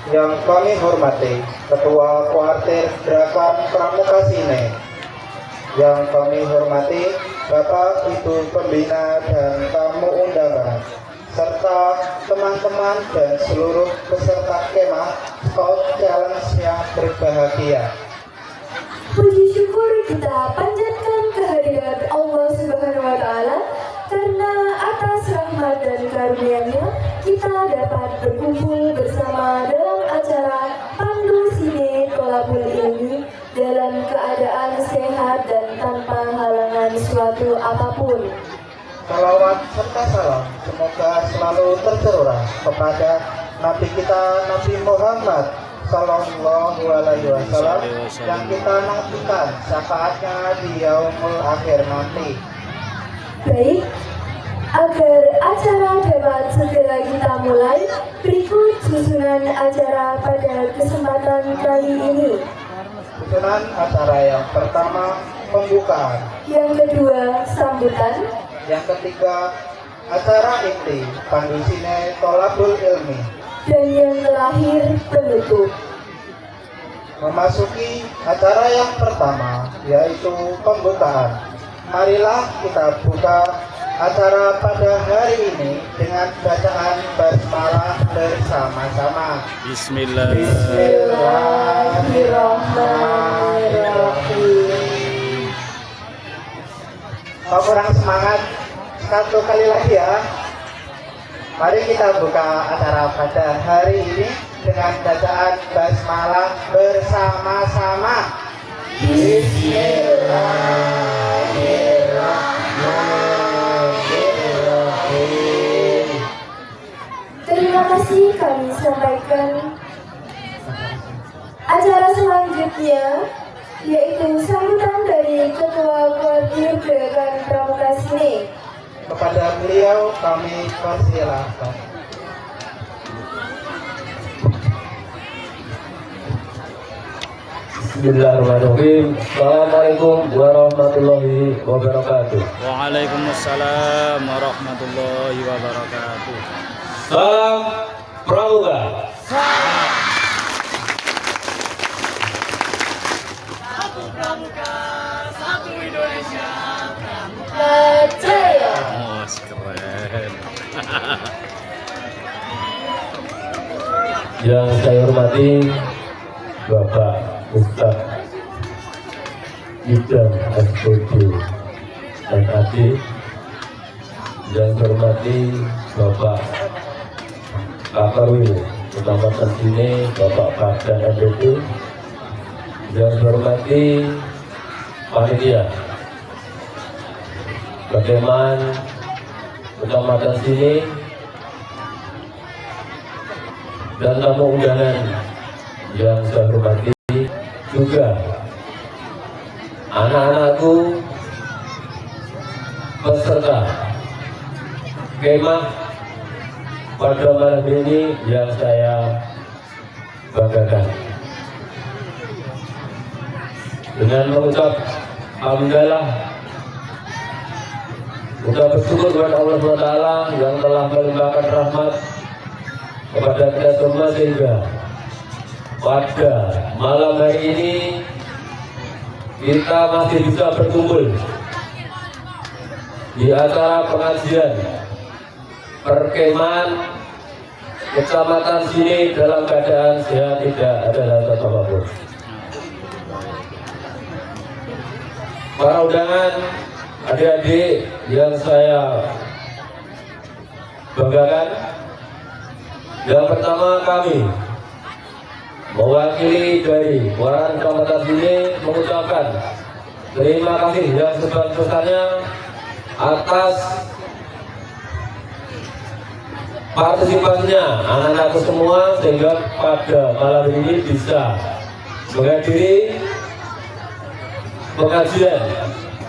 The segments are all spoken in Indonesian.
Yang kami hormati Ketua Kuartir Gerakan Pramuka Sine. Yang kami hormati Bapak Ibu Pembina dan tamu undangan, serta teman-teman dan seluruh peserta kemah Scout Challenge yang berbahagia. Puji syukur kita panjatkan kehadirat Allah Subhanahu wa Ta'ala, karena atas rahmat dan karunia-Nya kita dapat berkumpul bersama dalam acara Pandu Sine Tholaqul Ilmi dalam keadaan sehat dan tanpa halangan suatu apapun. Salawat serta salam semoga selalu tercurah kepada Nabi kita Nabi Muhammad Sallallahu Alaihi Wasallam yang kita nantikan syafaatnya di yaumul akhir nanti. Baik, agar acara dapat segera kita mulai, berikut susunan acara pada kesempatan kali ini. Susunan acara yang pertama, pembukaan. Yang kedua, sambutan. Yang ketiga, acara inti Pandu Sine Tholaqul Ilmi. Dan yang terakhir, penutup. Memasuki acara yang pertama, yaitu pembukaan. Marilah kita buka acara pada hari ini dengan bacaan basmalah bersama-sama. Bismillahirrahmanirrahim. Kalau kurang semangat, satu kali lagi ya. Mari kita buka acara pada hari ini dengan bacaan basmalah bersama-sama. Bismillahirrahmanirrahim. Terima kasih kami sampaikan. Acara selanjutnya yaitu sambutan dari Ketua Kuartir Gerakan Pramuka Sine. Kepada beliau kami persilahkan. Bismillahirrahmanirrahim. Assalamualaikum warahmatullahi wabarakatuh. Waalaikumsalam warahmatullahi wabarakatuh. Salam Pramuka. Satu Pramuka, satu Indonesia. Jaya. Oh, keren. Yang saya hormati Bapak Ustaz Idam SPD dan Adi. Yang saya hormati Bapak Kakarwil Kecamatan Sine, Bapak Kadang NPD. Yang saya hormati panitia Kedeman Kecamatan Sine dan tamu undangan yang saya hormati juga anak-anakku peserta kemah pada malam ini yang saya banggakan. Dengan mengucap alhamdulillah, kita bersyukur kepada Allah SWT yang telah melimpahkan rahmat kepada kita semua sehingga pada malam hari ini kita masih bisa berkumpul di acara pengajian perkemahan Kecamatan Sine dalam keadaan sehat, tidak ada rasa apapun. Para undangan, adik-adik yang saya banggakan, yang pertama kami mewakili dari Kelurahan Kecamatan Sine mengucapkan terima kasih yang sebesar-besarnya atas partisipasinya anak-anakku semua sehingga pada malam ini bisa menghadiri pengajian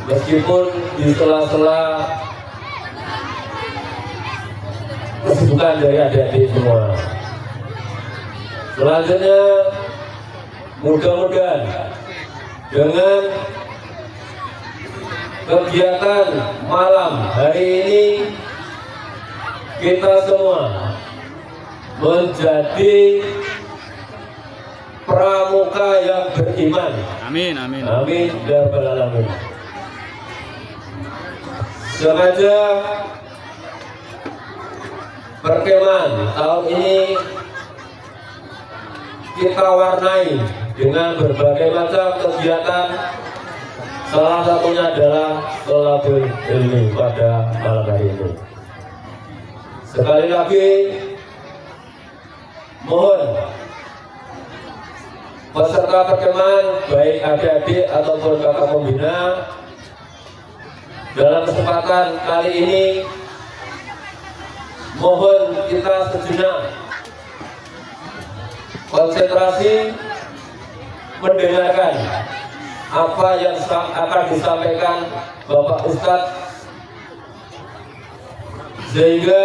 meskipun di sela-sela kesibukan dari adik-adik semua. Selanjutnya, mudah-mudahan dengan kegiatan malam hari ini kita semua menjadi pramuka yang beriman. Amin, amin. Amin ya rabbal alamin. Sengaja perkemahan tahun ini kita warnai dengan berbagai macam kegiatan. Salah satunya adalah thalabul ilmi pada malam hari ini. Sekali lagi mohon peserta perkemahan baik adik-adik ataupun kakak pembina dalam kesempatan kali ini mohon kita sejenak konsentrasi mendengarkan apa yang akan disampaikan Bapak Ustadz, sehingga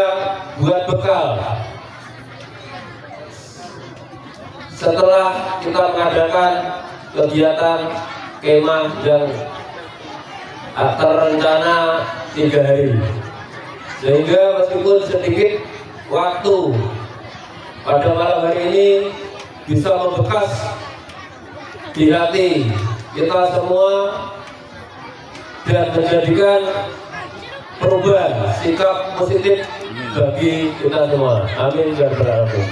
buat bekal setelah kita mengadakan kegiatan kemah yang terencana 3 hari, sehingga meskipun sedikit waktu pada malam hari ini bisa membekas di hati kita semua dan menjadikan perubahan sikap positif bagi kita semua. Amin ya rabbal alamin.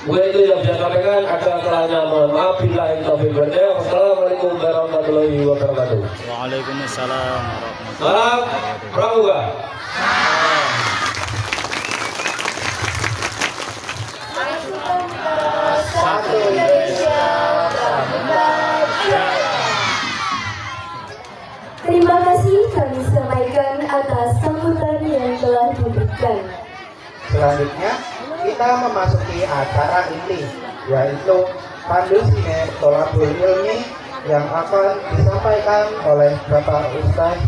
Mungkin itu yang bisa sampaikan. Ada salahnya mohon maaf. Billahi taufiq wal hidayah. Wassalamualaikum warahmatullahi wabarakatuh. Waalaikumsalam warahmatullahi Salam pramuka. Satu Indonesia Pramuka Jaya. Terima kasih kami sampaikan atas sambutan yang telah diberikan. Selanjutnya kita memasuki acara inti, yaitu pandu siner thalabul ilmi yang akan disampaikan oleh Bapak Ustadz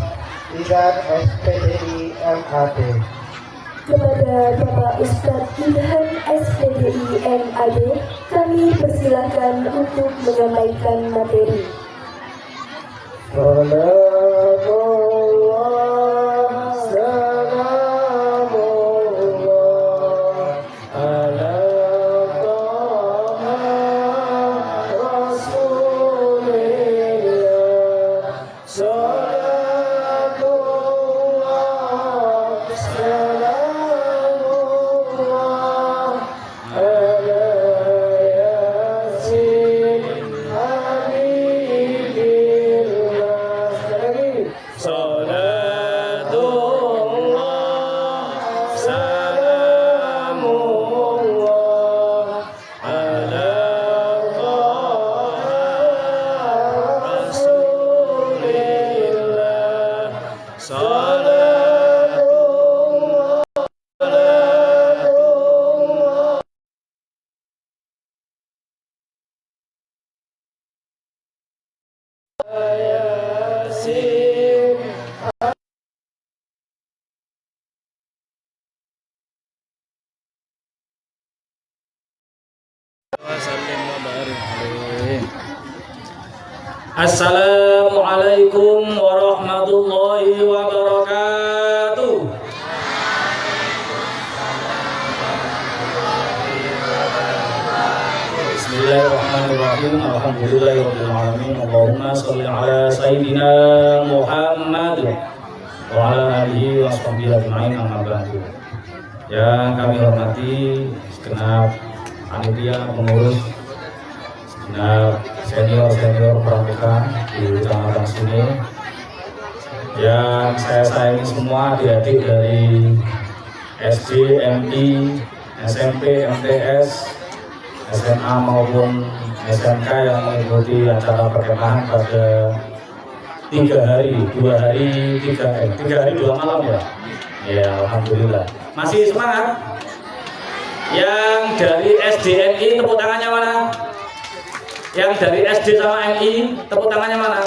Izan SPDI MAD. Kepada Bapak Ustadz Ilham SPDI MAD, kami persilahkan untuk menyampaikan materi. Assalamualaikum warahmatullahi wabarakatuh. Bismillahirrahmanirrahim. Alhamdulillahirabbil alamin. Allahumma shalli ala sayyidina Muhammad wa ala alihi wa sahbihi ajmain, amma ba'du. Yang kami hormati segenap panitia pengurus, segenap senior pramuka di Kecamatan sini, yang saya sayangi semua, adik-adik dari SD, MI, SMP, MTS, SMA maupun SMK yang mengikuti acara perkemahan pada 3 hari 2 malam ya. Ya, alhamdulillah. Masih semangat? Yang dari SDMI tepuk tangannya mana? Yang dari SD sama MI tepuk tangannya mana?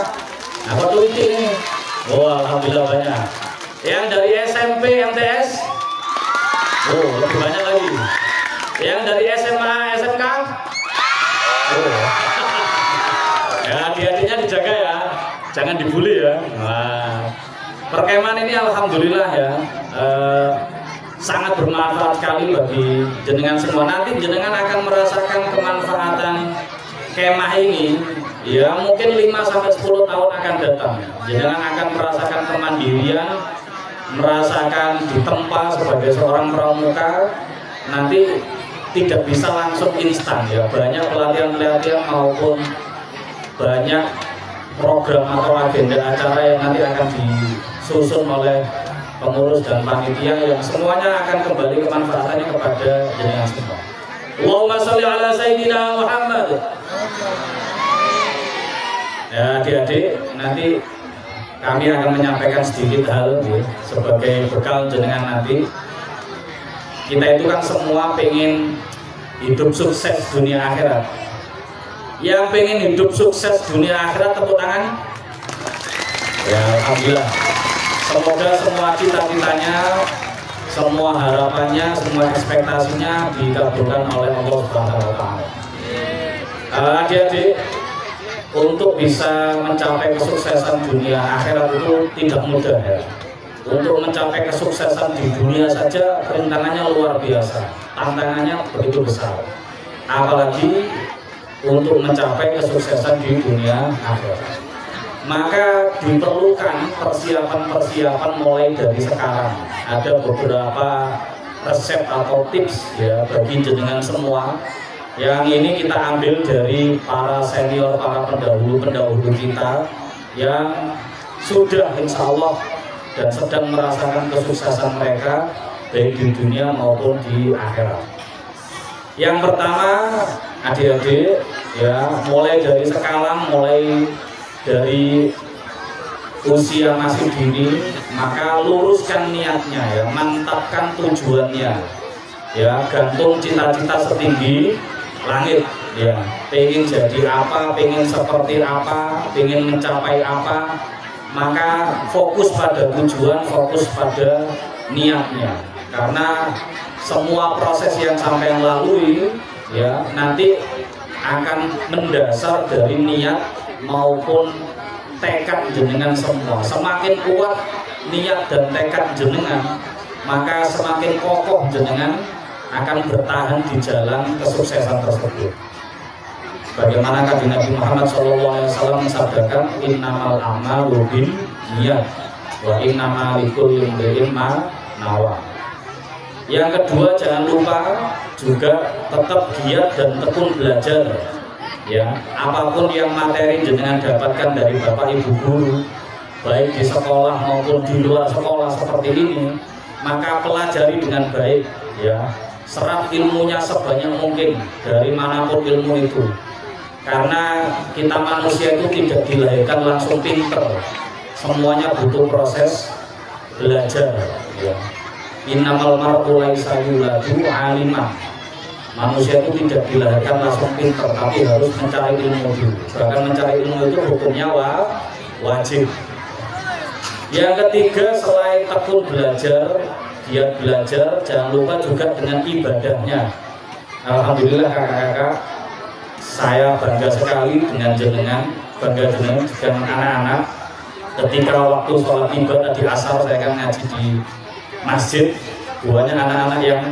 Nah, foto ini. Oh, alhamdulillah banyak. Yang dari SMP, MTS, oh lebih banyak lagi. Yang dari SMA, SMK, oh. Ya, hati-hatinya dijaga ya, jangan dibully ya. Nah, perkemahan ini alhamdulillah ya, sangat bermanfaat sekali bagi jenengan semua. Nanti jenengan akan merasakan kemanfaatan kemah ini ya mungkin 5-10 tahun akan datang. Jenengan akan merasakan kemandirian, merasakan ditempa sebagai seorang pramuka. Nanti tidak bisa langsung instan ya, banyak pelatihan-pelatihan maupun banyak program atau agenda acara yang nanti akan disusun oleh pengurus dan panitia yang semuanya akan kembali kemanfaatannya kepada jenengan semua. Allahumma sholli ala sayyidina Muhammad. Ya adik-adik, nanti kami akan menyampaikan sedikit hal ya, sebagai bekal jenengan nanti. Kita itu kan semua pengen hidup sukses dunia akhirat. Yang pengen hidup sukses dunia akhirat tepuk tangan. Ya alhamdulillah. Semoga semua cita-citanya, semua harapannya, semua ekspektasinya dikabulkan oleh Allah Subhanahu wa taala. Adik-adik, untuk bisa mencapai kesuksesan dunia akhirat itu tidak mudah ya. Untuk mencapai kesuksesan di dunia saja rintangannya luar biasa, tantangannya begitu besar. Apalagi untuk mencapai kesuksesan di dunia akhirat. Maka diperlukan persiapan-persiapan mulai dari sekarang. Ada beberapa resep atau tips ya bagi jenengan semua. Yang ini kita ambil dari para senior, para pendahulu kita yang sudah insya Allah dan sedang merasakan kesuksesan mereka baik di dunia maupun di akhirat. Yang pertama, adik-adik ya, mulai dari sekarang, mulai dari usia masih dini, maka luruskan niatnya ya, mantapkan tujuannya ya, gantung cita-cita setinggi langit ya, pengen jadi apa, pengen seperti apa, pengen mencapai apa, maka fokus pada tujuan, fokus pada niatnya, karena semua proses yang sampai yang lalui ya nanti akan mendasar dari niat maupun tekad jenengan semua. Semakin kuat niat dan tekad jenengan, maka semakin kokoh jenengan akan bertahan di jalan kesuksesan tersebut. Bagaimana kanjeng Nabi Muhammad SAW mensabdakan, innamal a'malu binniyat wa innamal likulli imri'in ma nawa. Yang kedua, jangan lupa juga tetap giat dan tekun belajar ya, apapun yang materi jenengan dapatkan dari bapak ibu guru, baik di sekolah maupun di luar sekolah seperti ini, maka pelajari dengan baik ya, serap ilmunya sebanyak mungkin dari manapun ilmu itu, karena kita manusia itu tidak dilahirkan langsung pinter, semuanya butuh proses belajar ya. Innamal mar'u laisa yuladu alimah. Manusia itu tidak dilahirkan langsung pinter, tapi harus mencari ilmu dulu. Bahkan mencari ilmu itu hukumnya wajib. Yang ketiga, selain tekun belajar, giat belajar, jangan lupa juga dengan ibadahnya. Alhamdulillah kakak-kakak, saya bangga sekali dengan jenengan, bangga dengan anak-anak. Ketika waktu sholat tiba tadi asar, saya akan ngaji di masjid, banyak anak-anak yang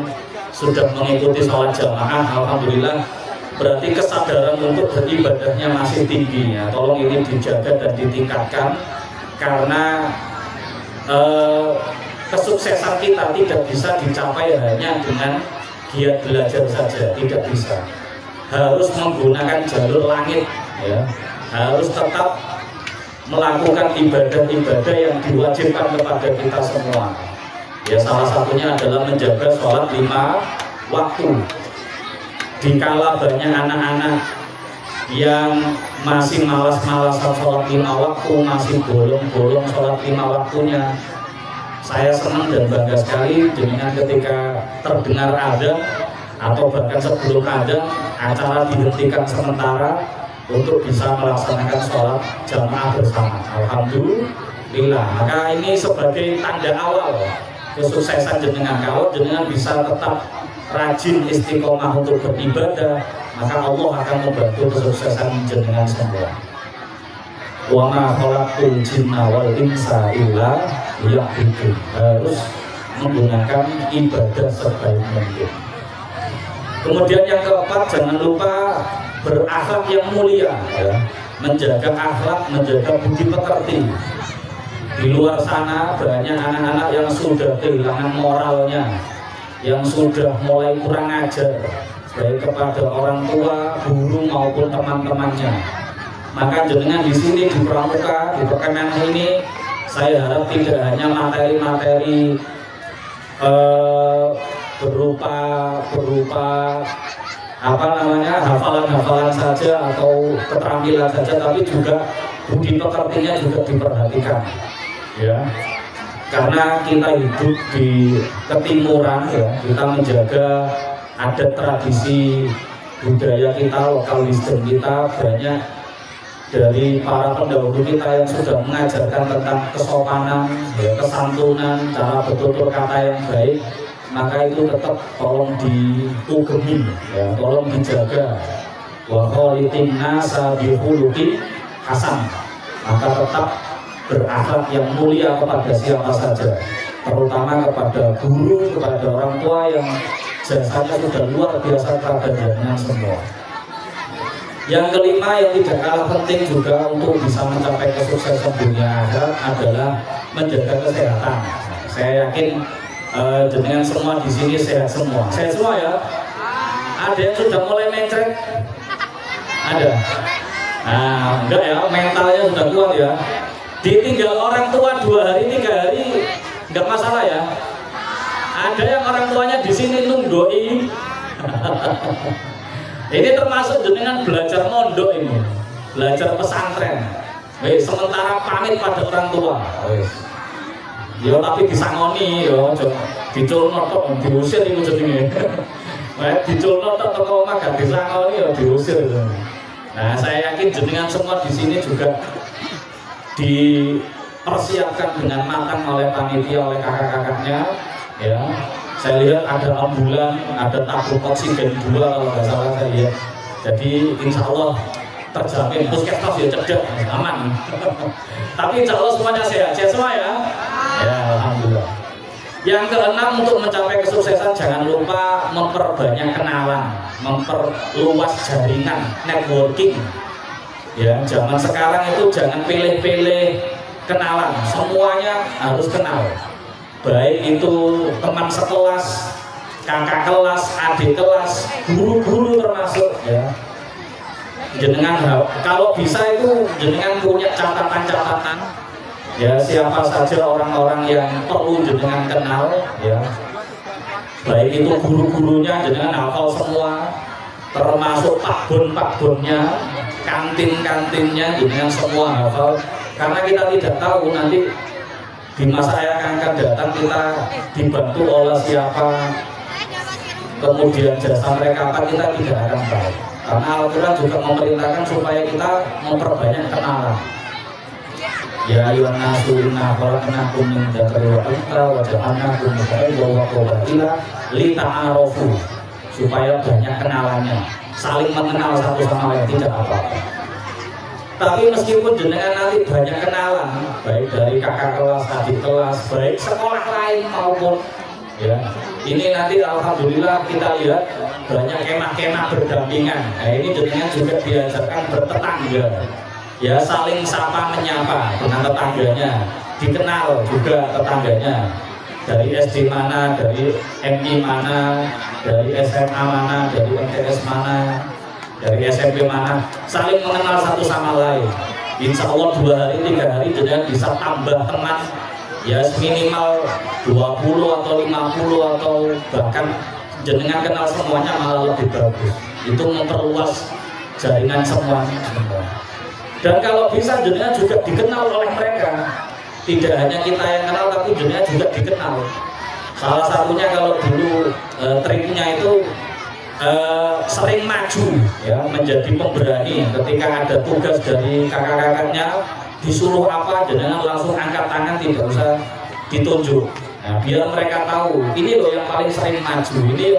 sudah mengikuti sholat jamaah. Alhamdulillah, berarti kesadaran untuk beribadahnya masih tinggi ya. Tolong ini dijaga dan ditingkatkan, karena kesuksesan kita tidak bisa dicapai hanya dengan giat belajar saja, tidak bisa. Harus menggunakan jalur langit ya, harus tetap melakukan ibadah-ibadah yang diwajibkan kepada kita semua. Ya, salah satunya adalah menjaga sholat 5 waktu. Dikala banyak anak-anak yang masih malas-malasan sholat 5 waktu, masih bolong-bolong sholat 5 waktunya, saya senang dan bangga sekali dengan ketika terdengar adzan atau bahkan sebelum adzan, acara dihentikan sementara untuk bisa melaksanakan sholat jamaah bersama. Alhamdulillah. Maka ini sebagai tanda awal kesuksesan jenengan. Kalau jenengan bisa tetap rajin istiqomah untuk beribadah, maka Allah akan membantu kesuksesan jenengan semua. Wa ma khalaqtul jinna wal insa illa liya'budun. Harus menggunakan ibadah sebaik mungkin. Kemudian yang keempat, jangan lupa berakhlak yang mulia, ya. Menjaga akhlak, menjaga budi pekerti. Di luar sana banyak anak-anak yang sudah kehilangan moralnya, yang sudah mulai kurang ajar, baik kepada orang tua, guru maupun teman-temannya. Maka jenengan di sini di Pramuka, di Pekenan ini, saya harap tidak hanya materi-materi berupa hafalan-hafalan saja atau keterampilan saja, tapi juga budi pekertinya juga diperhatikan, ya. Karena kita hidup di ketimuran, ya, kita menjaga adat tradisi budaya kita, lokal wisdom kita. Banyak dari para pendahulu kita yang sudah mengajarkan tentang kesopanan, ya, kesantunan, cara bertutur kata yang baik. Maka itu tetap tolong diugemi, ya, tolong dijaga. Wa khaliqin nasa bi khuluqin hasan. Maka tetap berakhlak yang mulia kepada siapa saja, terutama kepada guru, kepada orang tua yang jasanya sudah luar biasa kepada jenengan semua. Yang kelima yang tidak kalah penting juga untuk bisa mencapai kesuksesan dunia akhirat adalah menjaga kesehatan. Saya yakin jenengan semua di sini sehat semua. Sehat semua, ya. Ada yang sudah mulai mencret? Ada. Nah, enggak ya, mentalnya sudah kuat, ya. Ditinggal orang tua 2 hari 3 hari enggak masalah, ya. Ada yang orang tuanya di sini nunggoi. Ini termasuk jenengan belajar mondok ini, belajar pesantren. Sementara pamit pada orang tua. Yo tapi disangoni, yo diculno tok diusir iku jenenge. Diculno tok teko omah gak disangoni yo diusir. Nah, saya yakin jenengan semua di sini juga dipersiapkan dengan matang oleh panitia, oleh kakak-kakaknya, ya. Saya lihat ada ambulan, ada tabung oksigen 2 kalau nggak salah saya lihat. Jadi insya Allah terjamin, puskesmas ya cedek, aman. Tapi insya Allah semuanya sehat semua, ya. Ya, alhamdulillah. Yang keenam, untuk mencapai kesuksesan jangan lupa memperbanyak kenalan, memperluas jaringan, networking. Ya, zaman sekarang itu jangan pilih-pilih kenalan, semuanya harus kenal. Baik itu teman sekelas, kakak kelas, adik kelas, guru-guru termasuk, ya. Jenengan kalau bisa itu jenengan punya catatan-catatan, ya, siapa saja orang-orang yang perlu jenengan kenal, ya. Baik itu guru-gurunya jenengan hafal semua, termasuk pakbon-pakbonnya, kantin-kantinnya jenengan semua hafal. Karena kita tidak tahu nanti di masa yang akan datang kita dibantu oleh siapa, kemudian jasa mereka apa, kita tidak akan tahu. Karena Al-Quran juga memerintahkan supaya kita memperbanyak kenalan. Ya ayyuhan nasu inna khalaqnakum min dzakari wa untha wa ja'alnakum syu'uban wa qabaila lita'arafu, supaya banyak kenalannya, saling mengenal satu sama lain, tidak apa-apa. Tapi meskipun jenengan nanti banyak kenalan, baik dari kakak kelas, adik kelas, baik sekolah lain maupun, ya, ini nanti alhamdulillah kita lihat banyak kemah-kemah berdampingan. Nah, ini jenengan juga diajarkan bertetangga, ya, saling sapa menyapa dengan tetangganya, dikenal juga tetangganya, dari SD mana, dari MI mana, dari SMA mana, dari MTS mana, dari SMP mana, saling mengenal satu sama lain. Insya Allah 2 hari 3 hari jenengan bisa tambah teman, ya, minimal 20 atau 50 atau bahkan jenengan kenal semuanya malah lebih bagus. Itu memperluas jaringan semua. Dan kalau bisa jenengan juga dikenal oleh mereka. Tidak hanya kita yang kenal, tapi jenengan juga dikenal. Salah satunya kalau dulu triknya itu sering maju, ya, menjadi pemberani. Ketika ada tugas dari kakak-kakaknya disuruh apa, jenengan langsung angkat tangan, tidak usah ditunjuk. Nah, biar mereka tahu ini loh yang paling sering maju, ini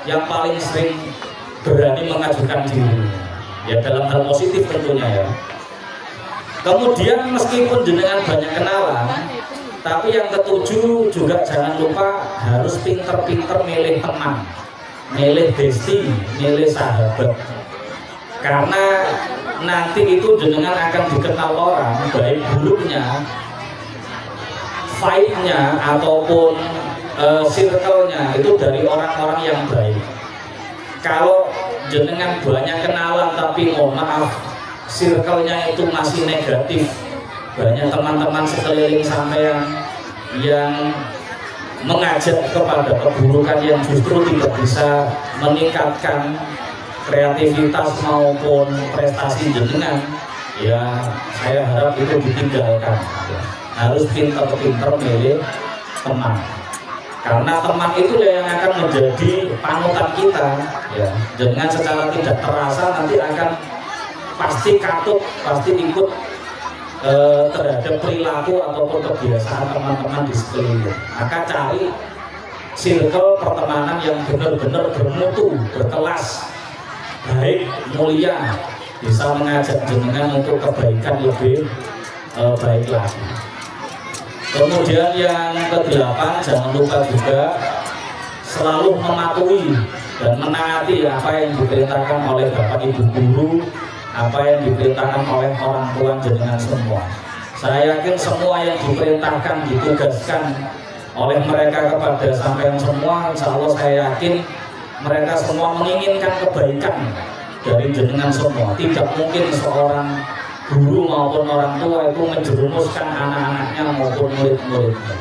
yang paling sering berani mengajukan diri, ya, dalam hal positif tentunya, ya. Kemudian meskipun jenengan banyak kenalan, tapi yang ketujuh juga jangan lupa harus pinter-pinter milih teman, milih bestie, milih sahabat. Karena nanti itu jenengan akan dikenal orang, baik buruknya, fight-nya ataupun circle-nya itu dari orang-orang yang baik. Kalau jenengan banyak kenalan tapi mohon maaf circle-nya itu masih negatif, banyak teman-teman sekeliling sampean yang mengajak kepada keburukan yang justru tidak bisa meningkatkan kreativitas maupun prestasi jenengan, ya saya harap itu ditinggalkan. Harus pintar-pintar milih teman, karena teman itu yang akan menjadi panutan kita, ya. Dengan secara tidak terasa nanti akan pasti katut, pasti ikut terhadap perilaku ataupun kebiasaan teman-teman di sekeliling. Maka cari circle pertemanan yang benar-benar bermutu, berkelas, baik, mulia, bisa mengajak jenengan untuk kebaikan lebih baik lagi. Kemudian yang ke-8, jangan lupa juga selalu mematuhi dan menaati apa yang diperintahkan oleh Bapak Ibu guru, apa yang diperintahkan oleh orang tua jenengan semua. Saya yakin semua yang diperintahkan, ditugaskan oleh mereka kepada sampean semua, insya Allah saya yakin mereka semua menginginkan kebaikan dari jenengan semua. Tidak mungkin seorang guru maupun orang tua itu menjerumuskan anak-anaknya maupun murid-muridnya.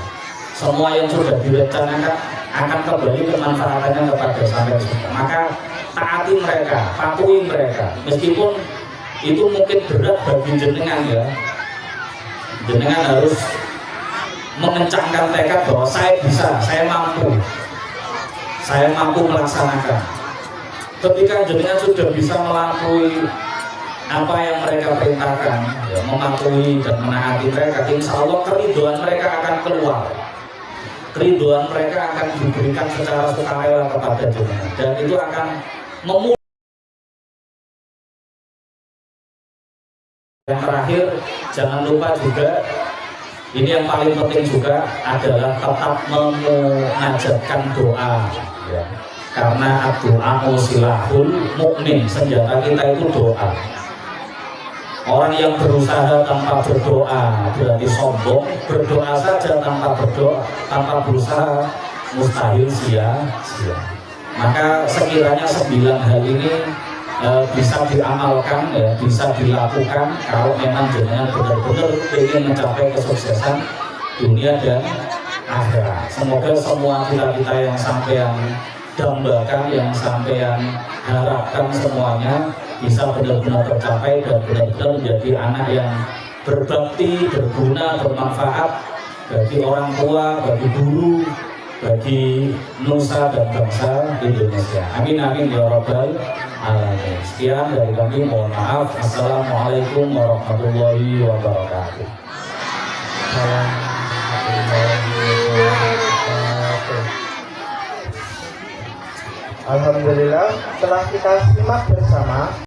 Semua yang sudah direncanakan akan kembali kemanfaatannya kepada sampean semua. Maka taati mereka, patuhi mereka, meskipun itu mungkin berat bagi jenengan, ya. Jenengan harus mengencangkan tekad bahwa saya bisa, saya mampu melaksanakan. Ketika jenengan sudah bisa melampaui apa yang mereka perintahkan, ya, mematuhi dan menaati mereka, insya Allah keriduan mereka akan keluar. Keriduan mereka akan diberikan secara sukarela kepada jenengan, dan itu akan memulai. Yang terakhir, jangan lupa juga, ini yang paling penting juga adalah tetap mengajarkan doa, ya. Karena doa silahul mukmin, senjata kita itu doa. Orang yang berusaha tanpa berdoa berarti sombong, berdoa saja tanpa berdoa, tanpa berusaha mustahil sia-sia. Maka sekiranya 9 hal ini bisa diamalkan, ya, bisa dilakukan kalau memang jenengan benar-benar ingin mencapai kesuksesan dunia dan akhirat. Semoga semua cita-cita yang sampean dambakan, yang sampean harapkan semuanya bisa benar-benar tercapai dan benar-benar menjadi anak yang berbakti, berguna, bermanfaat bagi orang tua, bagi guru, bagi nusa dan bangsa Indonesia. Amin amin ya rabbal alamin. Sekian dari kami, mohon maaf. Assalamualaikum warahmatullahi wabarakatuh. Alhamdulillah, setelah kita simak bersama